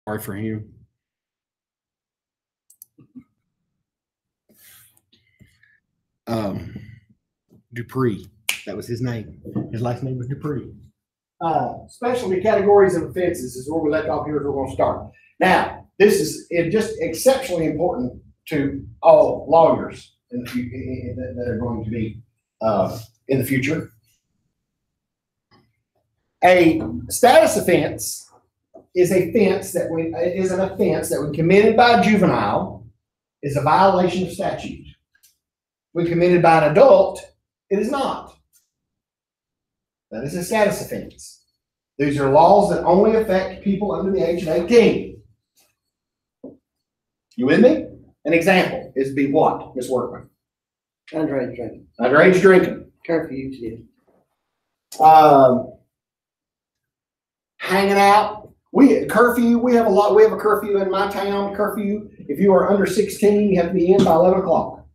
Sorry for him. Dupree. That was his name. His last name was Dupree. Specialty categories of offenses is where we left off here. We're going to start. Now, this is just exceptionally important to all lawyers that are going to be in the future. A status offense is an offense that when committed by a juvenile is a violation of statute. When committed by an adult, it is not. That is a status offense. These are laws that only affect people under the age of 18. You with me? An example is be what, Ms. Workman? Underage drinking. Underage drinking. Curfew, yeah. Hanging out. We have a curfew in my town. Curfew. If you are under 16, you have to be in by 11 o'clock.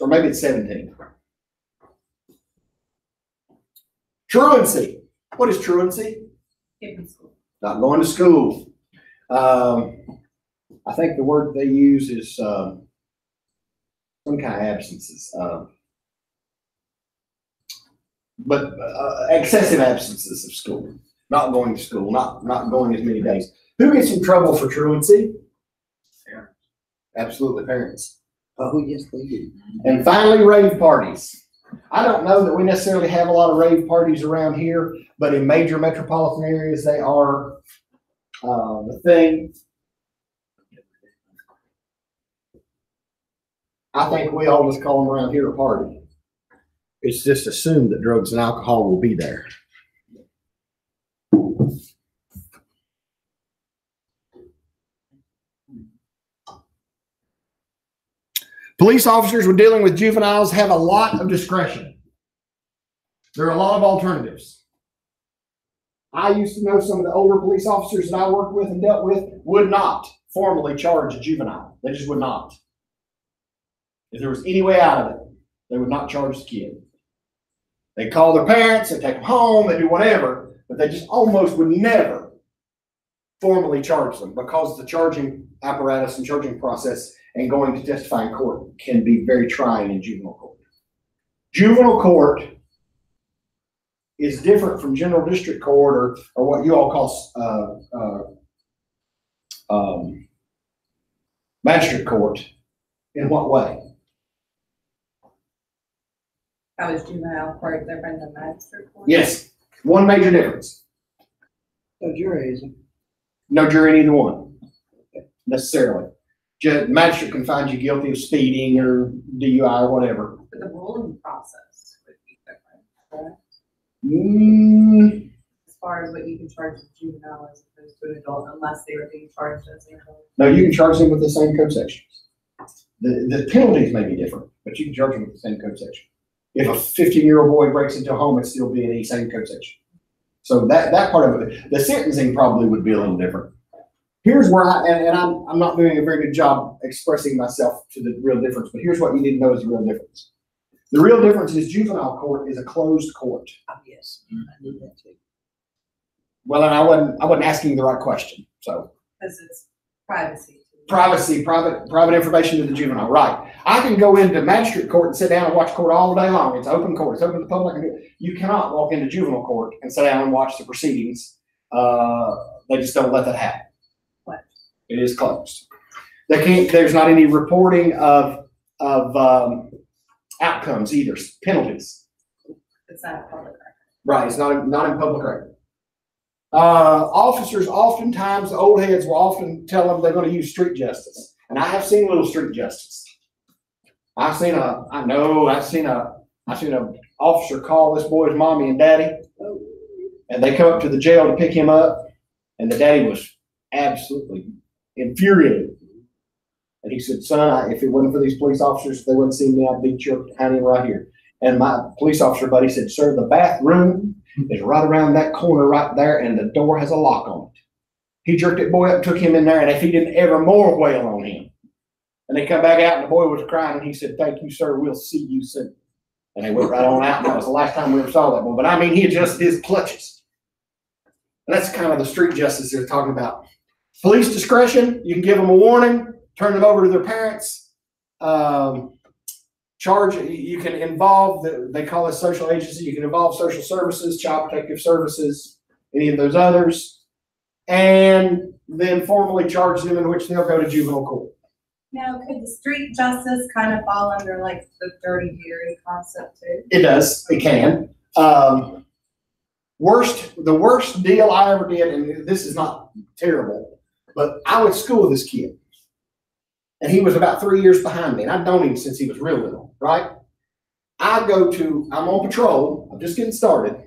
Or maybe it's 17. Truancy. What is truancy? Not going to school. I think the word they use is some kind of absences. But excessive absences of school. Not going to school. Not going as many days. Who gets in trouble for truancy? Parents. Absolutely, parents. Oh, yes, they do. And finally, rave parties. I don't know that we necessarily have a lot of rave parties around here, but in major metropolitan areas, they are the thing. I think we all just call them around here a party. It's just assumed that drugs and alcohol will be there. Police officers when dealing with juveniles have a lot of discretion. There are a lot of alternatives. I used to know some of the older police officers that I worked with and dealt with would not formally charge a juvenile. They just would not. If there was any way out of it, they would not charge the kid. They call their parents, they take them home, they do whatever, but they just almost would never formally charge them because the charging apparatus and charging process and going to testify in court can be very trying in juvenile court. Juvenile court is different from general district court or what you all call magistrate court. In what way? How is juvenile court different than magistrate court? Yes, one major difference. No jury, is it? No jury in either one, necessarily. Magistrate can find you guilty of speeding or DUI or whatever. But the ruling process would be different, correct? As far as what you can charge a juvenile as opposed to an adult, unless they were being charged as an adult. No, you can charge them with the same code sections. The penalties may be different, but you can charge them with the same code section. If a 15-year-old boy breaks into a home, it's still be in the same code section. So that part of it, the sentencing probably would be a little different. Here's where I'm not doing a very good job expressing myself to the real difference, but here's what you need to know is the real difference. The real difference is juvenile court is a closed court. Oh, yes, I knew that too. Well, and I wasn't asking the right question, so. Because it's privacy. Privacy, private information to the juvenile, right? I can go into magistrate court and sit down and watch court all day long. It's open court. It's open to the public. You cannot walk into juvenile court and sit down and watch the proceedings. They just don't let that happen. What? It is closed. They can't. There's not any reporting of outcomes either. Penalties. It's not a public record. Right. It's not in public record. Officers oftentimes, the old heads will often tell them they're going to use street justice. And I have seen a little street justice. I've seen a officer call this boy's mommy and daddy, and they come up to the jail to pick him up, and the daddy was absolutely infuriated. And he said, son, if it wasn't for these police officers, if they wouldn't see me, I'd beat your honey right here. And my police officer buddy said, sir, the bathroom is right around that corner right there, and the door has a lock on it. He jerked that boy up and took him in there, and if he didn't ever more wail on him. And they come back out, and the boy was crying, and he said, thank you, sir, we'll see you soon. And they went right on out, and that was the last time we ever saw that boy. But I mean, he adjusted his clutches. And that's kind of the street justice they're talking about. Police discretion, you can give them a warning, turn them over to their parents. Charge, you can involve, they call it social agency, you can involve social services, child protective services, any of those others, and then formally charge them, in which they'll go to juvenile court. Now, could the street justice kind of fall under like the dirty Harry concept too? It does, it can. The worst deal I ever did, and this is not terrible, but I went to school with this kid. And he was about 3 years behind me, and I've known him since he was real little, right? I'm on patrol, I'm just getting started,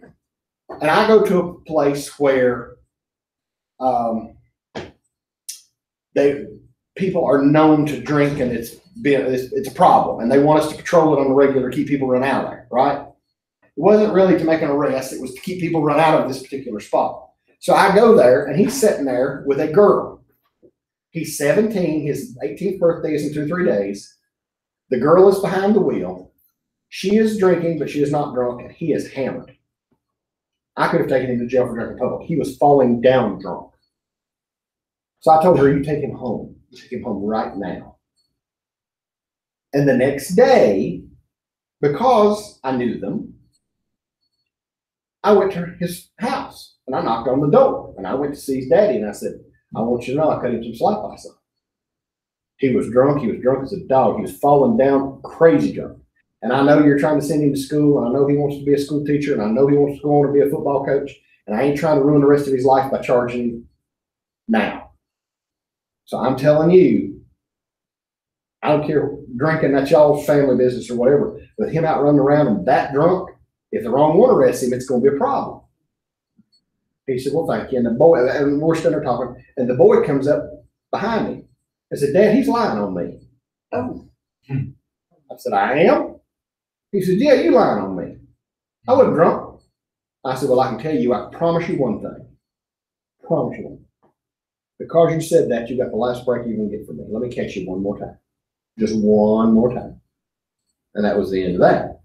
and I go to a place where people are known to drink, and it's a problem, and they want us to patrol it on the regular, keep people run out of there, right? It wasn't really to make an arrest, it was to keep people run out of this particular spot. So I go there, and he's sitting there with a girl. He's 17. His 18th birthday is in 2 or 3 days. The girl is behind the wheel. She is drinking, but she is not drunk, and he is hammered. I could have taken him to jail for drinking public. He was falling down drunk. So I told her, you take him home. You take him home right now. And the next day, because I knew them, I went to his house, and I knocked on the door, and I went to see his daddy, and I said, I want you to know I cut him some slack last night. He was drunk as a dog. He was falling down crazy drunk. And I know you're trying to send him to school, and I know he wants to be a school teacher, and I know he wants to go on to be a football coach, and I ain't trying to ruin the rest of his life by charging him now. So I'm telling you, I don't care, drinking, that's y'all's family business or whatever, but him out running around and that drunk, if the wrong one arrests him, it's going to be a problem. He said, well, thank you. And the boy, and we're still there talking, and the boy comes up behind me and said, Dad, he's lying on me. Oh. I said, I am? He said, yeah, you lying on me. I wasn't drunk. I said, well, I can tell you, I promise you one thing. Promise you one. Because you said that, you got the last break you can get from me. Let me catch you one more time. Just one more time. And that was the end of that.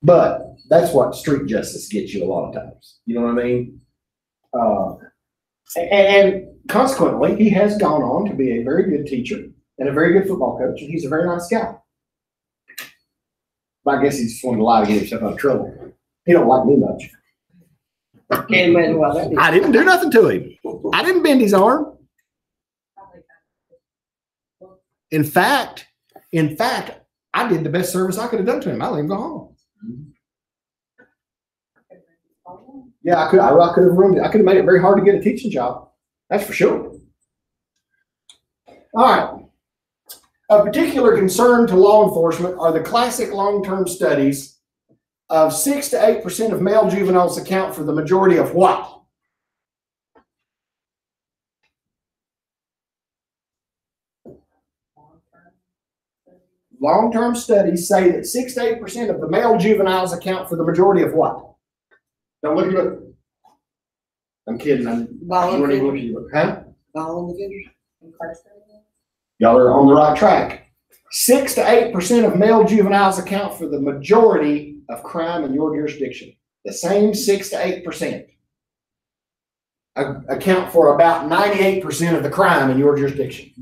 But that's what street justice gets you a lot of times. You know what I mean? And consequently, he has gone on to be a very good teacher and a very good football coach, and he's a very nice guy. But I guess he just wanted to lie to get himself out of trouble. He don't like me much. Can't imagine why that is. I didn't do nothing to him. I didn't bend his arm. In fact, I did the best service I could have done to him. I let him go home. Yeah, I could have ruined it. I could have made it very hard to get a teaching job. That's for sure. All right. Of particular concern to law enforcement are the classic long-term studies of 6 to 8% of male juveniles account for the majority of what? Long-term studies say that 6 to 8% of the male juveniles account for the majority of what? Don't look at it. I'm kidding. Violent Huh? Violent offenders. Y'all are on the right track. 6 to 8% of male juveniles account for the majority of crime in your jurisdiction. The same 6 to 8% account for about 98% of the crime in your jurisdiction.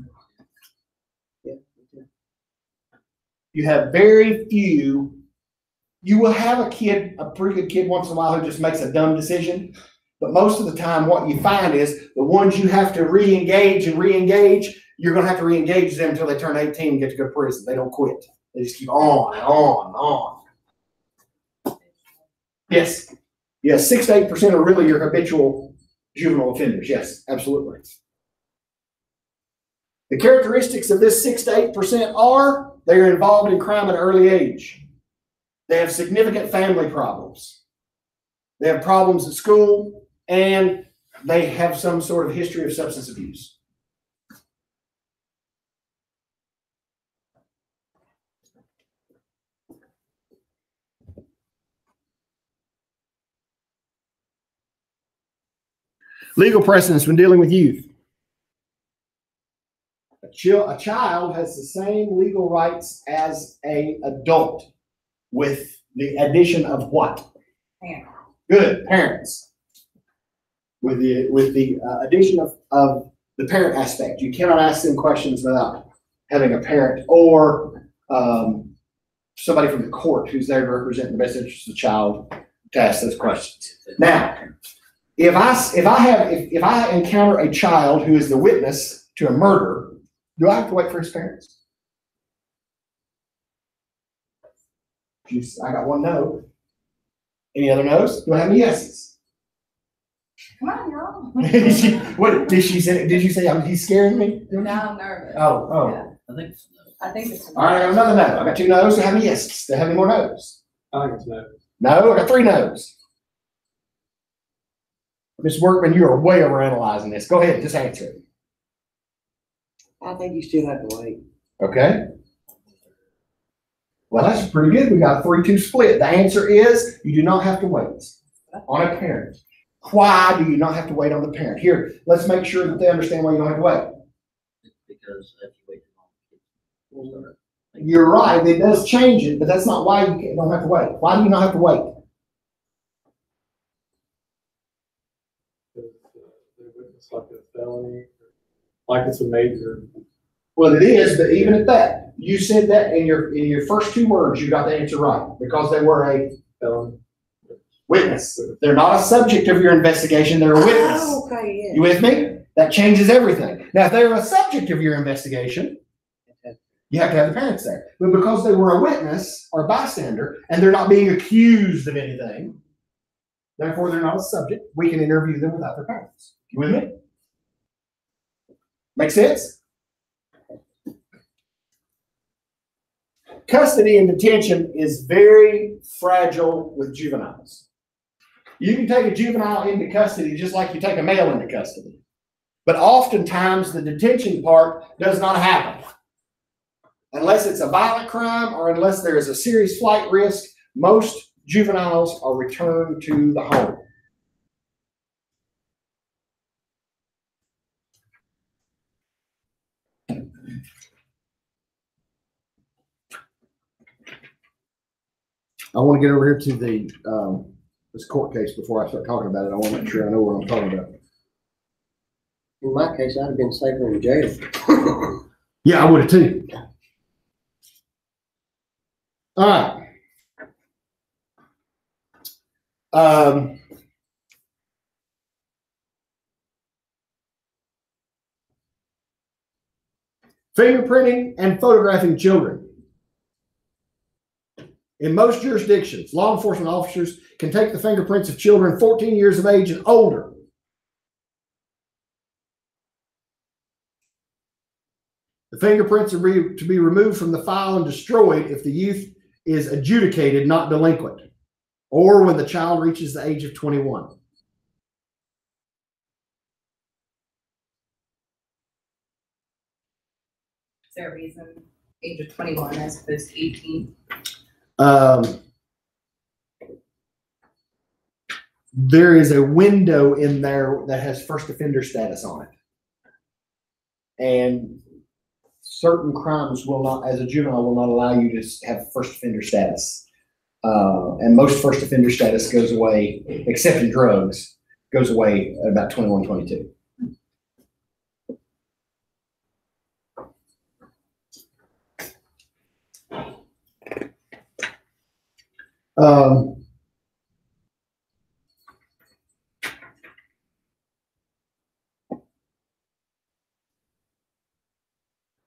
You have very few. You will have a pretty good kid once in a while who just makes a dumb decision. But most of the time, what you find is the ones you have to re-engage, you're going to have to re-engage them until they turn 18 and get to go to prison. They don't quit. They just keep on and on and on. Yes. Yes, 6 to 8% are really your habitual juvenile offenders. Yes, absolutely. The characteristics of this 6 to 8% are they are involved in crime at an early age. They have significant family problems. They have problems at school, and they have some sort of history of substance abuse. Legal precedents when dealing with youth. A child has the same legal rights as an adult, with the addition of what? Parents. Good, parents. with the addition of the parent aspect. You cannot ask them questions without having a parent or somebody from the court who's there to represent the best interest of the child to ask those questions. Now, if I encounter a child who is the witness to a murder, do I have to wait for his parents? I got one no. Any other no's? Do I have any yeses? Come on, y'all. What did she say? Did you say he's scaring me? Now I'm nervous. Oh. Yeah. I think it's. All right, I got another no. I got two no's. Do I have any yeses? Do I have any more no's? I think it's no. No, I got three no's. Ms. Workman, you are way overanalyzing this. Go ahead, just answer it. I think you still have to wait. Okay. Well, that's pretty good. We got a 3-2 split. The answer is you do not have to wait on a parent. Why do you not have to wait on the parent? Here, let's make sure that they understand why you don't have to wait. Because if you wait too long, You're right. It does change it, but that's not why you don't have to wait. Why do you not have to wait? They witness like a felony, like it's a major. Well, it is, but even at that, you said that in your first two words, you got the answer right because they were a Felony. witness. They're not a subject of your investigation. They're a witness. Oh, okay, yeah. You with me? That changes everything. Now, if they're a subject of your investigation, you have to have the parents there. But because they were a witness or a bystander and they're not being accused of anything, therefore they're not a subject, we can interview them without their parents. You with me? Make sense? Custody and detention is very fragile with juveniles. You can take a juvenile into custody just like you take a male into custody. But oftentimes the detention part does not happen. Unless it's a violent crime or unless there is a serious flight risk, most juveniles are returned to the home. I want to get over here to the this court case before I start talking about it. I want to make sure I know what I'm talking about. In my case, I'd have been safer in jail. Yeah, I would have too. All right. Fingerprinting and photographing children. In most jurisdictions, law enforcement officers can take the fingerprints of children 14 years of age and older. The fingerprints are to be removed from the file and destroyed if the youth is adjudicated not delinquent or when the child reaches the age of 21. Is there a reason age of 21 as opposed to 18? There is a window in there that has first offender status on it. And certain crimes will not, as a juvenile, will not allow you to have first offender status. And most first offender status goes away, except in drugs, goes away at about 21, 22.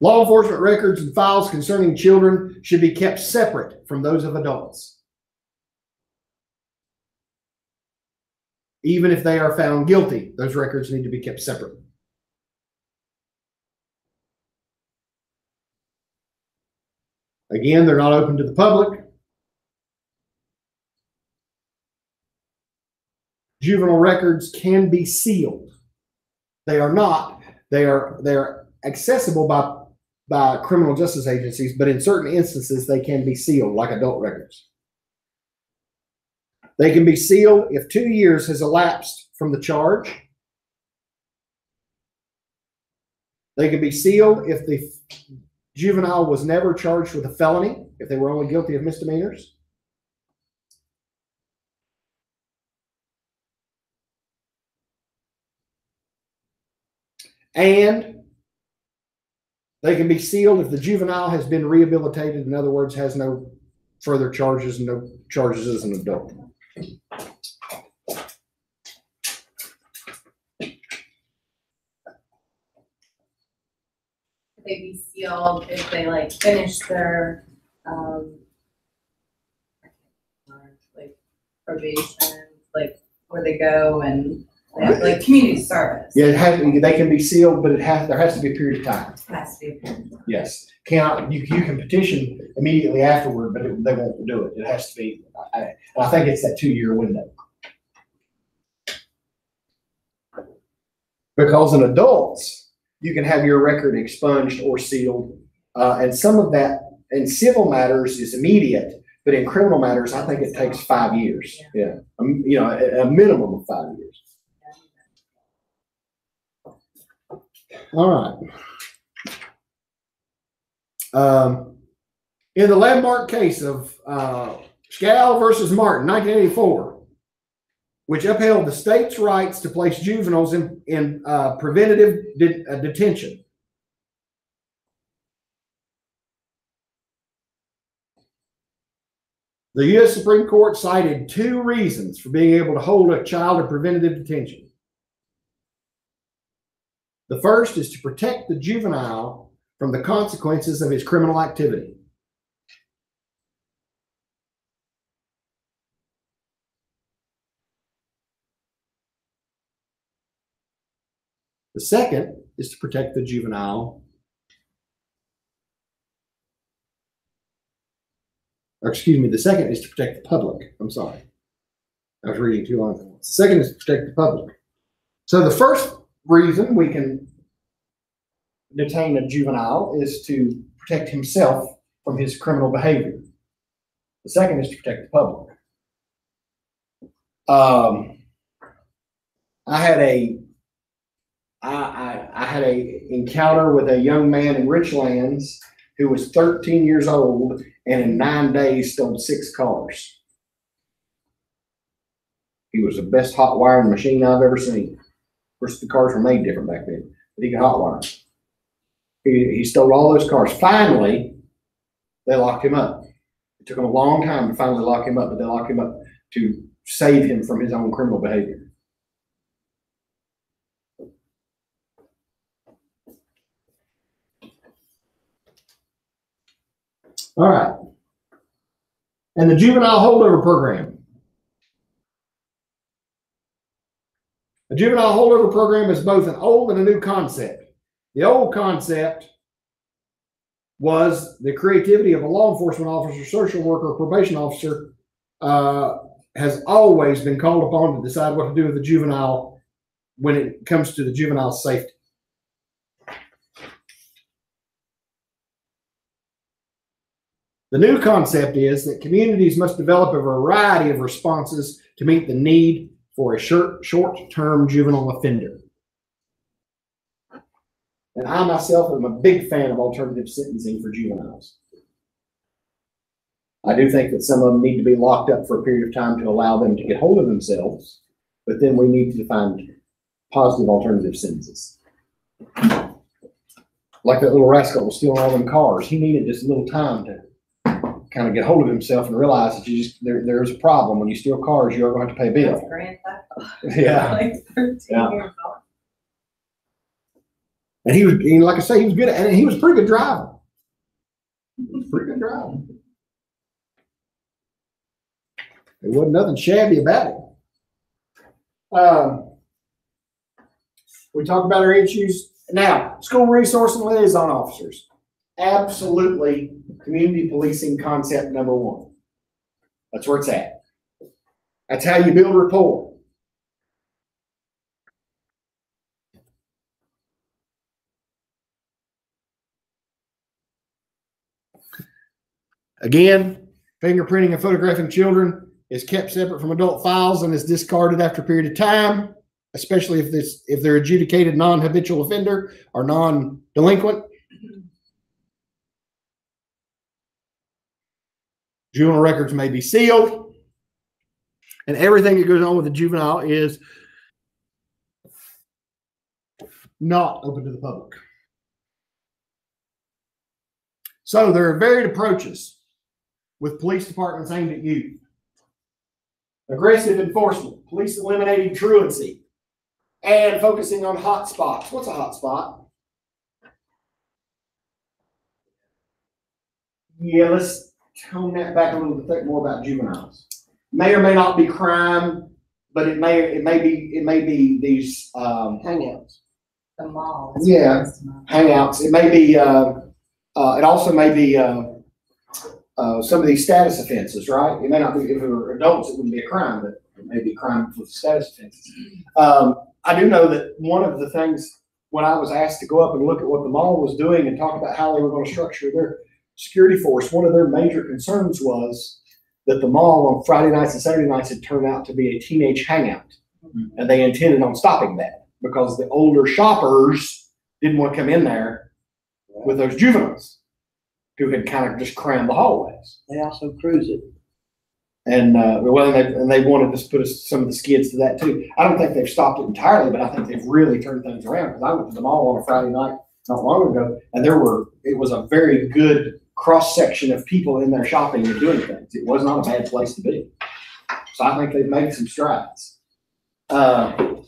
Law enforcement records and files concerning children should be kept separate from those of adults. Even if they are found guilty, those records need to be kept separate. Again, they're not open to the public. Juvenile records can be sealed. They are not. They are accessible by criminal justice agencies, but in certain instances, they can be sealed like adult records. They can be sealed if 2 years has elapsed from the charge. They can be sealed if the juvenile was never charged with a felony, if they were only guilty of misdemeanors. And they can be sealed if the juvenile has been rehabilitated. In other words, has no further charges, no charges as an adult. They be sealed if they like finish their, like probation, like where they go and they have like community service. Yeah, they can be sealed, but there has to be a period of time. It has to be. Yes, you can petition immediately afterward, but they won't do it. It has to be. I think it's that 2-year window. Because in adults, you can have your record expunged or sealed, and some of that in civil matters is immediate, but in criminal matters, I think it takes 5 years. Yeah, you know, a minimum of 5 years. All right. In the landmark case of Scal versus Martin, 1984, which upheld the state's rights to place juveniles in preventative detention. The U.S. Supreme Court cited 2 reasons for being able to hold a child in preventative detention. The first is to protect the juvenile from the consequences of his criminal activity. The second is to protect the juvenile, or excuse me, the second is to protect the public. I'm sorry. I was reading too long. The second is to protect the public. So the first reason we can detain a juvenile is to protect himself from his criminal behavior. The second is to protect the public. I had a encounter with a young man in Richlands who was 13 years old and in 9 days stole 6 cars. He was the best hot wiring machine I've ever seen. Of course, the cars were made different back then, but he could hot wire. He stole all those cars. Finally, they locked him up. It took them a long time to finally lock him up, but they locked him up to save him from his own criminal behavior. All right. And the juvenile holdover program. The juvenile holdover program is both an old and a new concept. The old concept was the creativity of a law enforcement officer, social worker, or probation officer has always been called upon to decide what to do with the juvenile when it comes to the juvenile's safety. The new concept is that communities must develop a variety of responses to meet the need for a short-term juvenile offender. And I myself am a big fan of alternative sentencing for juveniles. I do think that some of them need to be locked up for a period of time to allow them to get hold of themselves, but then we need to find positive alternative sentences. Like that little rascal was stealing all them cars. He needed just a little time to kind of get hold of himself and realize that there's a problem. When you steal cars, you're going to have to pay a bill. That's grand theft. Yeah. Like 13 years old. And he was, like I say, he was good at it, and he was a pretty good driver. Pretty good driver. There wasn't nothing shabby about it. We talked about our issues. Now, school resource and liaison officers. Absolutely community policing concept number 1. That's where it's at. That's how you build rapport. Again, fingerprinting and photographing children is kept separate from adult files and is discarded after a period of time, especially if they're adjudicated non-habitual offender or non-delinquent. Juvenile records may be sealed, and everything that goes on with the juvenile is not open to the public. So there are varied approaches with police departments aimed at youth. Aggressive enforcement, police eliminating truancy, and focusing on hot spots. What's a hot spot? Yeah, let's tone that back a little bit, think more about juveniles. May or may not be crime, but it may be these Hangouts. The mall. Yeah. hangouts. It may be it also may be some of these status offenses, right? It may not be, if it were adults, it wouldn't be a crime, but it may be a crime with status offenses. I do know that one of the things when I was asked to go up and look at what the mall was doing and talk about how they were going to structure their security force, one of their major concerns was that the mall on Friday nights and Saturday nights had turned out to be a teenage hangout. Mm-hmm. And they intended on stopping that because the older shoppers didn't want to come in there with those juveniles who had kind of just crammed the hallways. They also cruise it. And they wanted to put some of the skids to that too. I don't think they've stopped it entirely, but I think they've really turned things around, because I went to the mall on a Friday night not long ago, and it was a very good cross section of people in there shopping and doing things. It was not a bad place to be. So I think they've made some strides. Hot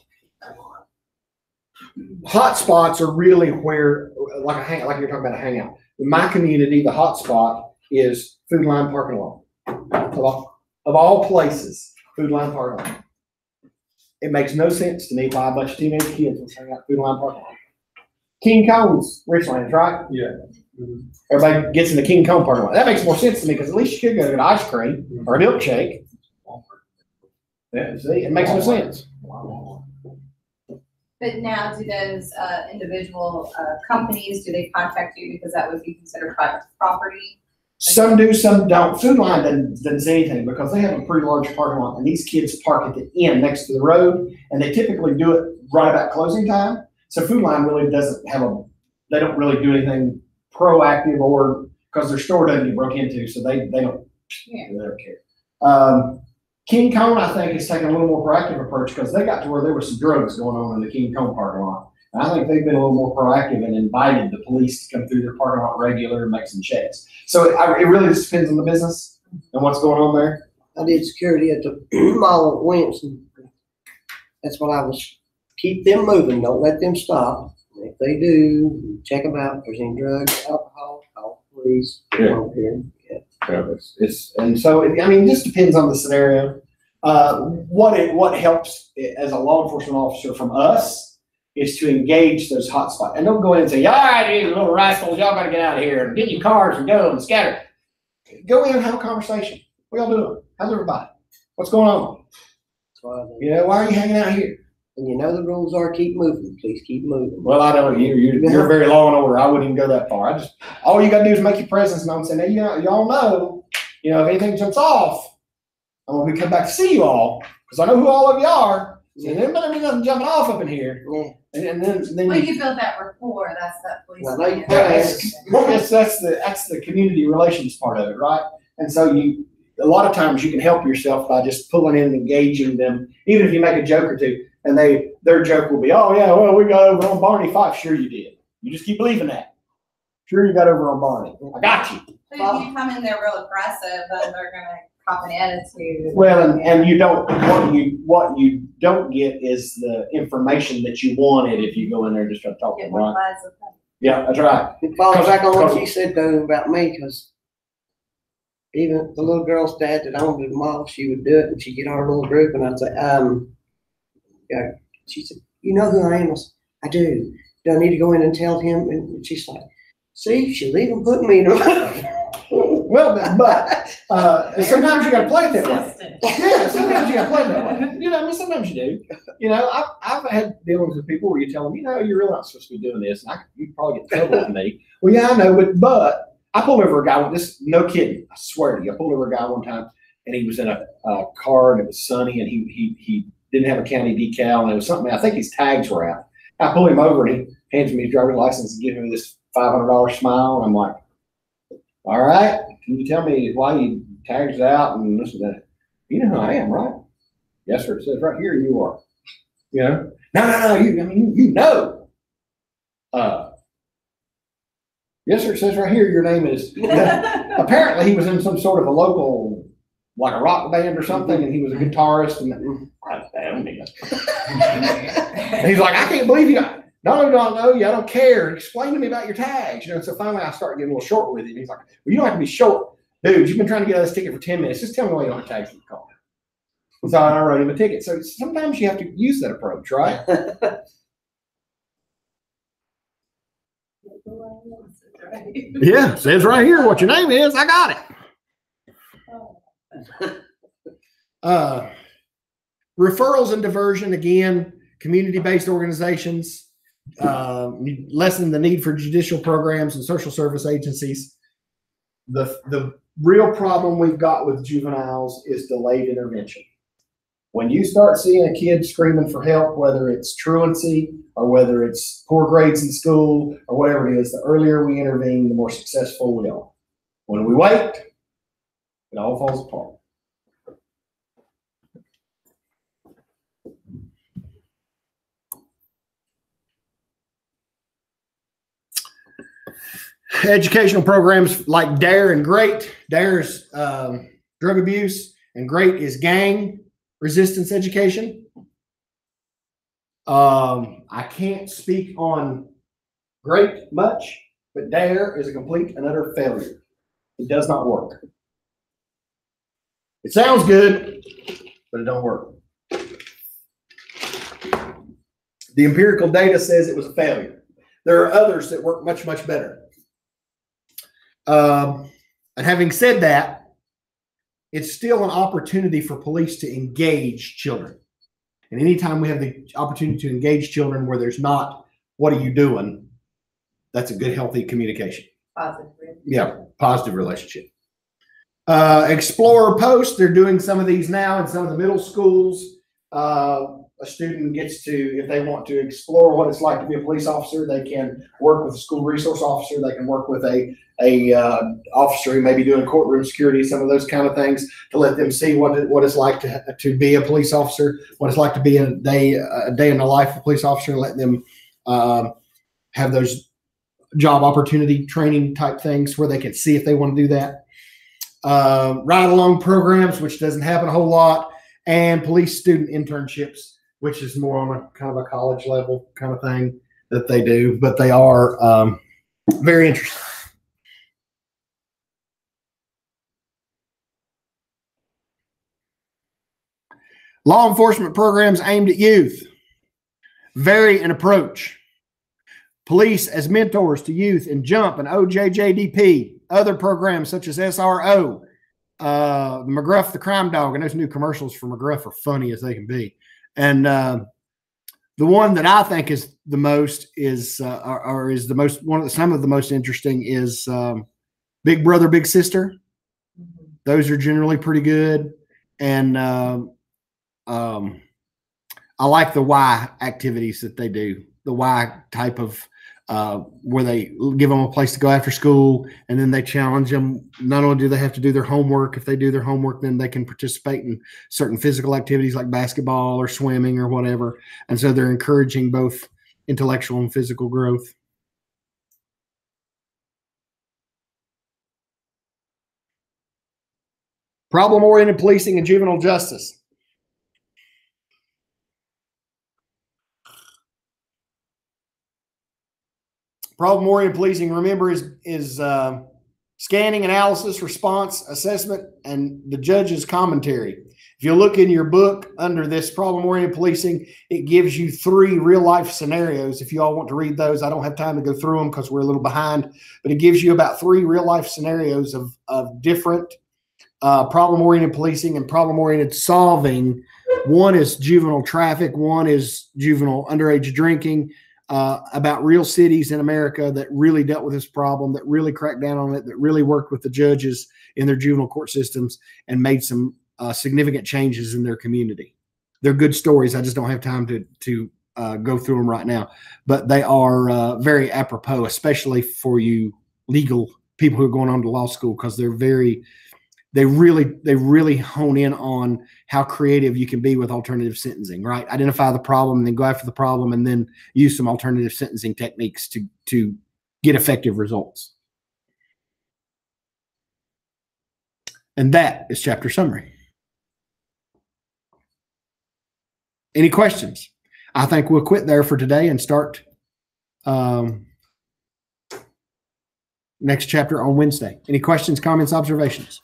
spots are really where, like you're talking about a hangout. In my community, the hot spot is Food Line parking lot. Of all places, Food Line parking lot. It makes no sense to me why a bunch of teenage kids will hang out Food Line parking lot. King Cone's Richlands, right? Yeah. Mm-hmm. Everybody gets in the King Cone parking lot. That makes more sense to me, because at least you could go get ice cream or a milkshake. Yeah, see, it makes no sense. But now, do those individual companies, do they contact you because that would be considered private property? Some do, some don't. Food Line doesn't say anything because they have a pretty large parking lot, and these kids park at the end next to the road, and they typically do it right about closing time. So Food Line really doesn't have they don't really do anything proactive, or because their store doesn't get broke into, so they don't care. King Cone, I think, is taking a little more proactive approach, because they got to where there was some drugs going on in the King Cone parking lot. And I think they've been a little more proactive and invited the police to come through their parking lot regular and make some checks. So it really just depends on the business and what's going on there. I did security at the mall at Winston. That's what I was, keep them moving, don't let them stop. If they do, check them out. If there's any drugs, alcohol, call the police. Yeah. And so it just depends on the scenario. What helps as a law enforcement officer from us is to engage those hot spots, and don't go in and say, "All right, you little rascals, y'all got to get out of here and get your cars and go and scatter." Go in and have a conversation. What y'all doing? How's everybody? What's going on? Why are you hanging out here? And you know the rules are keep moving. Please keep moving. Well, I don't. You're very law and order. I wouldn't even go that far. All you got to do is make your presence known. Say, "Hey, y'all know, if anything jumps off, I'm gonna come back to see you all, because I know who all of you are. So there better be nothing jumping off up in here." Yeah. And then when you build that rapport, that's that police. That's the community relations part of it, right? And so a lot of times you can help yourself by just pulling in and engaging them, even if you make a joke or two. And their joke will be, "Oh yeah, well, we got over on Barney 5. Sure you did. You just keep believing that. Sure you got over on Barney. I got you." So if you come in there real aggressive, then they're gonna cop an attitude. Well, and you don't, what you don't get is the information that you wanted if you go in there and just try to talk to them, right? Yeah, that's right. It falls back on what you said though about me, because even the little girl's dad that owned the mall, she would do it, and she'd get our little group, and I'd say, she said, "You know who I am?" I said, "I do. Do I need to go in and tell him?" And she's like, "See, she'll even put me in a." Well, but sometimes you got to play it that way. Yeah, sometimes you got to play it that way. Sometimes you do. I've had dealings with people where you tell them, "You're really not supposed to be doing this, and you probably get in trouble with me." Well, yeah, I know, but I pulled over a guy with this. No kidding, I swear to you, I pulled over a guy one time, and he was in a car, and it was sunny, and he didn't have a county decal, and it was something. I think his tags were out. I pulled him over, and he hands me his driver's license and gives me this $500 smile, and I'm like, "All right, can you tell me why you tags out and this and that?" "You know who I am, right?" "Yes, sir." It says right here you are. No. You know. Yes, sir. It says right here your name is. Apparently, he was in some sort of a local, like a rock band or something, and he was a guitarist. And he's like, I can't believe you. Not only do I know you, I don't care. Explain to me about your tags. So finally, I start getting a little short with him. He's like, well, you don't have to be short, dude. You've been trying to get us a ticket for 10 minutes. Just tell me why you don't have tags in the car. So I wrote him a ticket. So sometimes you have to use that approach, right? Yeah, says right here what your name is. I got it. Referrals and diversion, again, community-based organizations, lessen the need for judicial programs and social service agencies. The real problem we've got with juveniles is delayed intervention. When you start seeing a kid screaming for help, whether it's truancy or whether it's poor grades in school or whatever it is, the earlier we intervene, the more successful we are. When we wait, it all falls apart. Educational programs like DARE and GREAT. DARE's drug abuse, and GREAT is gang resistance education. I can't speak on GREAT much, but DARE is a complete and utter failure. It does not work. It sounds good, but it don't work. The empirical data says it was a failure. There are others that work much, much better. And having said that, it's still an opportunity for police to engage children. And anytime we have the opportunity to engage children where there's not, what are you doing? That's a good, healthy communication. Positive. Yeah, positive relationship. Explorer Post, they're doing some of these now in some of the middle schools. A student gets to, if they want to explore what it's like to be a police officer, they can work with a school resource officer. They can work with a officer who may be doing courtroom security, some of those kind of things, to let them see what it's like to be a police officer, what it's like to be a day in the life of a police officer, and let them have those job opportunity training type things where they can see if they want to do that. Ride along programs, which doesn't happen a whole lot, and police student internships, which is more on a kind of a college level kind of thing that they do, but they are very interesting. Law enforcement programs aimed at youth. Vary an approach. Police as mentors to youth in JUMP and OJJDP. Other programs such as SRO, McGruff the Crime Dog, and those new commercials for McGruff are funny as they can be. And the one that I think is the most is, or is the most, some of the most interesting is Big Brother, Big Sister. Those are generally pretty good. And I like the why activities that they do, the why type of where they give them a place to go after school, and then they challenge them. Not only do they have to do their homework, if they do their homework, then they can participate in certain physical activities like basketball or swimming or whatever. And so they're encouraging both intellectual and physical growth. Problem-oriented policing and juvenile justice. Problem-oriented policing, remember, is scanning, analysis, response, assessment, and the judge's commentary. If you look in your book under this problem-oriented policing, it gives you 3 real-life scenarios. If you all want to read those, I don't have time to go through them because we're a little behind, but it gives you about 3 real-life scenarios of different problem-oriented policing and problem-oriented solving. One is juvenile traffic. One is juvenile underage drinking. About real cities in America that really dealt with this problem, that really cracked down on it, that really worked with the judges in their juvenile court systems and made some significant changes in their community. They're good stories. I just don't have time to go through them right now, but they are very apropos, especially for you legal people who are going on to law school, because they're they really hone in on how creative you can be with alternative sentencing, right? Identify the problem and then go after the problem and then use some alternative sentencing techniques to get effective results. And that is chapter summary. Any questions? I think we'll quit there for today and start next chapter on Wednesday. Any questions, comments, observations?